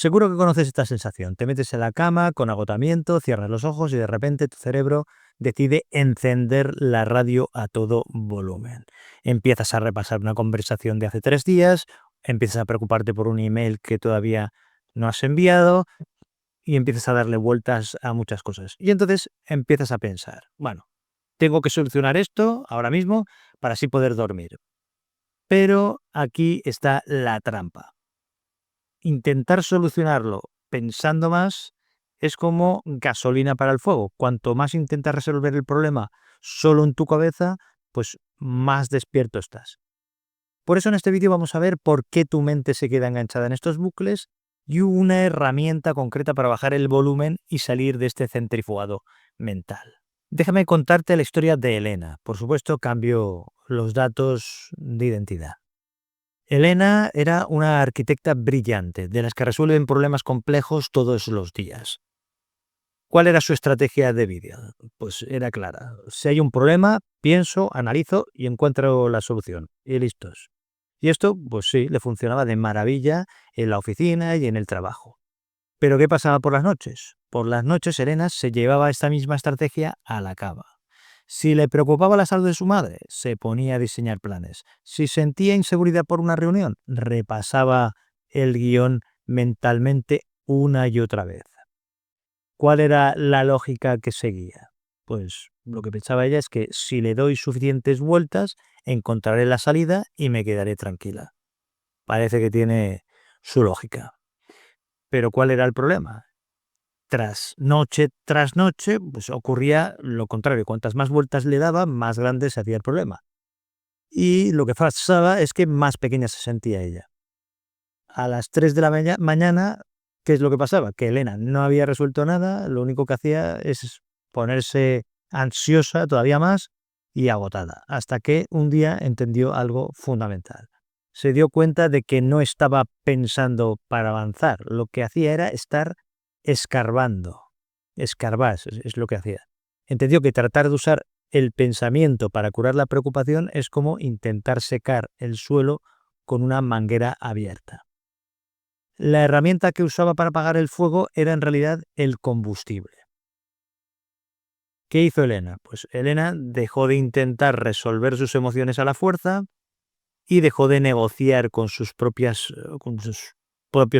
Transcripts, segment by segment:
Seguro que conoces esta sensación. Te metes en la cama con agotamiento, cierras los ojos y de repente tu cerebro decide encender la radio a todo volumen. Empiezas a repasar una conversación de hace 3 días, empiezas a preocuparte por un email que todavía no has enviado y empiezas a darle vueltas a muchas cosas. Y entonces empiezas a pensar, bueno, tengo que solucionar esto ahora mismo para así poder dormir. Pero aquí está la trampa. Intentar solucionarlo pensando más es como gasolina para el fuego. Cuanto más intentas resolver el problema solo en tu cabeza, pues más despierto estás. Por eso en este vídeo vamos a ver por qué tu mente se queda enganchada en estos bucles y una herramienta concreta para bajar el volumen y salir de este centrifugado mental. Déjame contarte la historia de Elena. Por supuesto, cambio los datos de identidad. Elena era una arquitecta brillante, de las que resuelven problemas complejos todos los días. ¿Cuál era su estrategia de vida? Pues era clara. Si hay un problema, pienso, analizo y encuentro la solución. Y listos. Y esto, pues sí, le funcionaba de maravilla en la oficina y en el trabajo. ¿Pero qué pasaba por las noches? Por las noches Elena se llevaba esta misma estrategia a la cama. Si le preocupaba la salud de su madre, se ponía a diseñar planes. Si sentía inseguridad por una reunión, repasaba el guión mentalmente una y otra vez. ¿Cuál era la lógica que seguía? Pues lo que pensaba ella es que si le doy suficientes vueltas, encontraré la salida y me quedaré tranquila. Parece que tiene su lógica. Pero ¿cuál era el problema? Tras noche, pues ocurría lo contrario. Cuantas más vueltas le daba, más grande se hacía el problema. Y lo que pasaba es que más pequeña se sentía ella. A las 3 de la mañana, ¿qué es lo que pasaba? Que Elena no había resuelto nada, lo único que hacía es ponerse ansiosa todavía más y agotada, hasta que un día entendió algo fundamental. Se dio cuenta de que no estaba pensando para avanzar, lo que hacía era estar escarbando. Escarbar es lo que hacía. Entendió que tratar de usar el pensamiento para curar la preocupación es como intentar secar el suelo con una manguera abierta. La herramienta que usaba para apagar el fuego era en realidad el combustible. ¿Qué hizo Elena? Pues Elena dejó de intentar resolver sus emociones a la fuerza y dejó de negociar con sus propios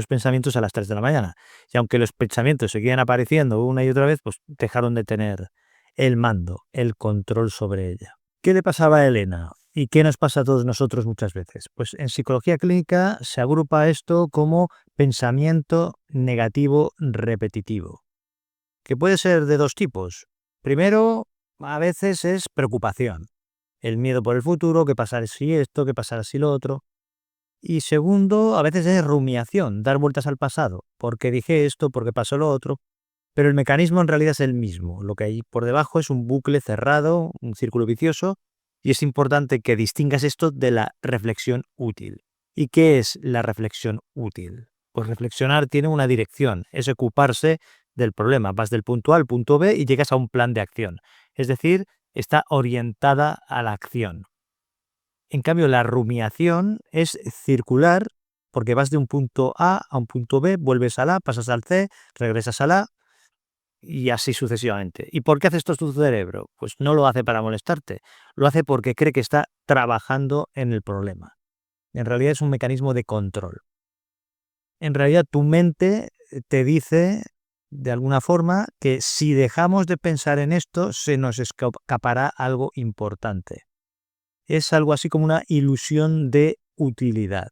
pensamientos a las 3 de la mañana. Y aunque los pensamientos seguían apareciendo una y otra vez, pues dejaron de tener el mando, el control sobre ella. ¿Qué le pasaba a Elena? ¿Y qué nos pasa a todos nosotros muchas veces? Pues en psicología clínica se agrupa esto como pensamiento negativo repetitivo, que puede ser de dos tipos. Primero, a veces es preocupación, el miedo por el futuro, qué pasará si esto, qué pasará si lo otro. Y segundo, a veces es rumiación, dar vueltas al pasado, porque dije esto, porque pasó lo otro, pero el mecanismo en realidad es el mismo. Lo que hay por debajo es un bucle cerrado, un círculo vicioso, y es importante que distingas esto de la reflexión útil. ¿Y qué es la reflexión útil? Pues reflexionar tiene una dirección, es ocuparse del problema. Vas del punto A al punto B y llegas a un plan de acción. Es decir, está orientada a la acción. En cambio, la rumiación es circular porque vas de un punto A un punto B, vuelves al A, pasas al C, regresas al A y así sucesivamente. ¿Y por qué hace esto tu cerebro? Pues no lo hace para molestarte, lo hace porque cree que está trabajando en el problema. En realidad es un mecanismo de control. En realidad tu mente te dice de alguna forma que si dejamos de pensar en esto se nos escapará algo importante. Es algo así como una ilusión de utilidad.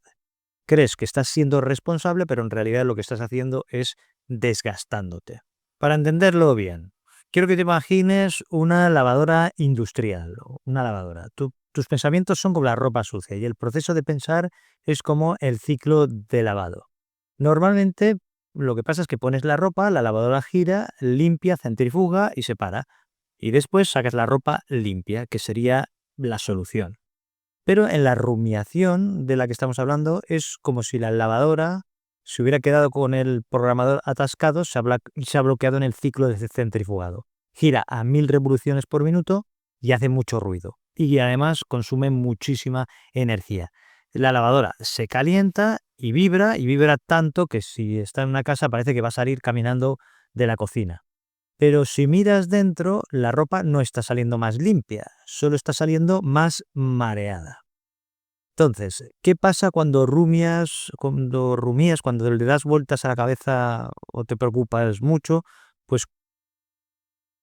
Crees que estás siendo responsable, pero en realidad lo que estás haciendo es desgastándote. Para entenderlo bien, quiero que te imagines una lavadora industrial, una lavadora. Tus pensamientos son como la ropa sucia y el proceso de pensar es como el ciclo de lavado. Normalmente lo que pasa es que pones la ropa, la lavadora gira, limpia, centrifuga y separa. Y después sacas la ropa limpia, que sería la solución. Pero en la rumiación de la que estamos hablando es como si la lavadora se hubiera quedado con el programador atascado, se ha bloqueado en el ciclo de centrifugado. Gira a 1000 revoluciones por minuto y hace mucho ruido. Y además consume muchísima energía. La lavadora se calienta y vibra tanto que si está en una casa parece que va a salir caminando de la cocina. Pero si miras dentro, la ropa no está saliendo más limpia, solo está saliendo más mareada. Entonces, ¿qué pasa cuando rumías, cuando le das vueltas a la cabeza o te preocupas mucho? Pues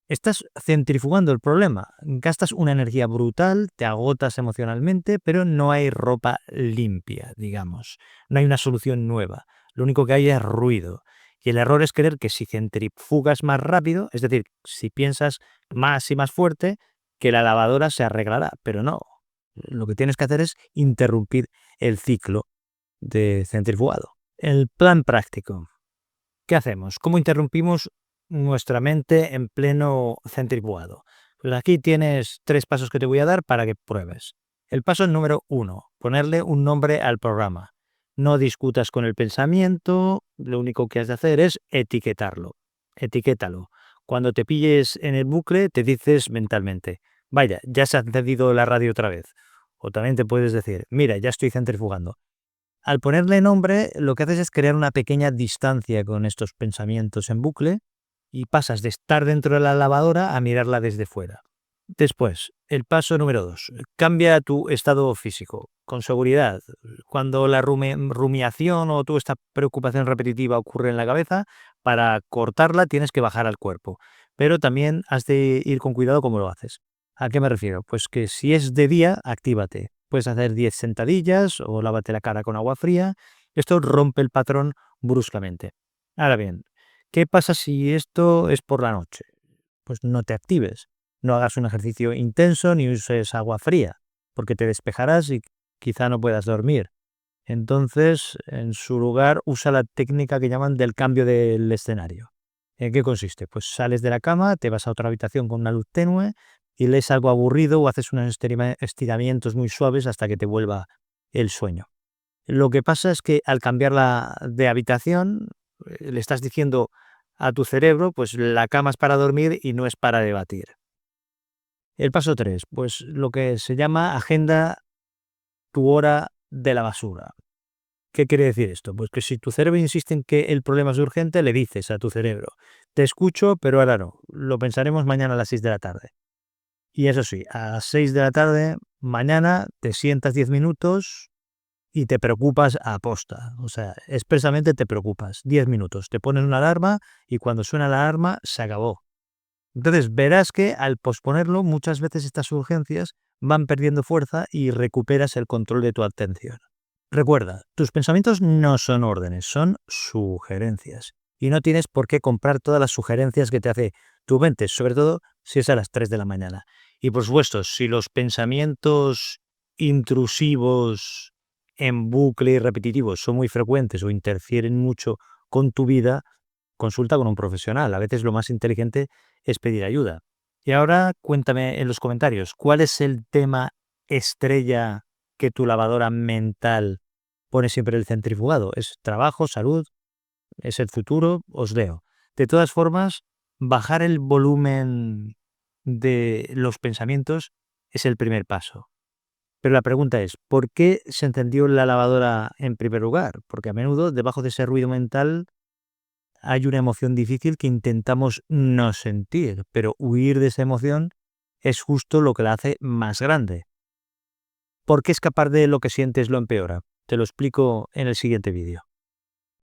estás centrifugando el problema, gastas una energía brutal, te agotas emocionalmente, pero no hay ropa limpia, digamos. No hay una solución nueva. Lo único que hay es ruido. Y el error es creer que si centrifugas más rápido, es decir, si piensas más y más fuerte, que la lavadora se arreglará, pero no. Lo que tienes que hacer es interrumpir el ciclo de centrifugado. El plan práctico. ¿Qué hacemos? ¿Cómo interrumpimos nuestra mente en pleno centrifugado? Pues aquí tienes 3 pasos que te voy a dar para que pruebes. El paso número 1, ponerle un nombre al programa. No discutas con el pensamiento, lo único que has de hacer es etiquetarlo. Etiquétalo. Cuando te pilles en el bucle, te dices mentalmente, vaya, ya se ha encendido la radio otra vez. O también te puedes decir, mira, ya estoy centrifugando. Al ponerle nombre, lo que haces es crear una pequeña distancia con estos pensamientos en bucle y pasas de estar dentro de la lavadora a mirarla desde fuera. Después, el paso número 2. Cambia tu estado físico. Con seguridad, cuando la rumiación o esta preocupación repetitiva ocurre en la cabeza, para cortarla tienes que bajar al cuerpo. Pero también has de ir con cuidado cómo lo haces. ¿A qué me refiero? Pues que si es de día, actívate. Puedes hacer 10 sentadillas o lávate la cara con agua fría. Esto rompe el patrón bruscamente. Ahora bien, ¿qué pasa si esto es por la noche? Pues no te actives. No hagas un ejercicio intenso ni uses agua fría, porque te despejarás y quizá no puedas dormir. Entonces, en su lugar, usa la técnica que llaman del cambio del escenario. ¿En qué consiste? Pues sales de la cama, te vas a otra habitación con una luz tenue y lees algo aburrido o haces unos estiramientos muy suaves hasta que te vuelva el sueño. Lo que pasa es que al cambiarla de habitación, le estás diciendo a tu cerebro, pues la cama es para dormir y no es para debatir. El paso 3, pues lo que se llama agenda tu hora de la basura. ¿Qué quiere decir esto? Pues que si tu cerebro insiste en que el problema es urgente, le dices a tu cerebro, te escucho, pero ahora no, lo pensaremos mañana a las 6 de la tarde. Y eso sí, a las 6 de la tarde, mañana te sientas 10 minutos y te preocupas a posta. O sea, expresamente te preocupas. 10 minutos, te pones una alarma y cuando suena la alarma, se acabó. Entonces verás que al posponerlo, muchas veces estas urgencias van perdiendo fuerza y recuperas el control de tu atención. Recuerda, tus pensamientos no son órdenes, son sugerencias. Y no tienes por qué comprar todas las sugerencias que te hace tu mente, sobre todo si es a las 3 de la mañana. Y por supuesto, si los pensamientos intrusivos en bucle y repetitivos son muy frecuentes o interfieren mucho con tu vida, consulta con un profesional. A veces lo más inteligente es pedir ayuda. Y ahora cuéntame en los comentarios, ¿cuál es el tema estrella que tu lavadora mental pone siempre el centrifugado? ¿Es trabajo, salud? ¿Es el futuro? Os leo. De todas formas, bajar el volumen de los pensamientos es el primer paso. Pero la pregunta es, ¿por qué se encendió la lavadora en primer lugar? Porque a menudo debajo de ese ruido mental hay una emoción difícil que intentamos no sentir, pero huir de esa emoción es justo lo que la hace más grande. ¿Por qué escapar de lo que sientes lo empeora? Te lo explico en el siguiente vídeo.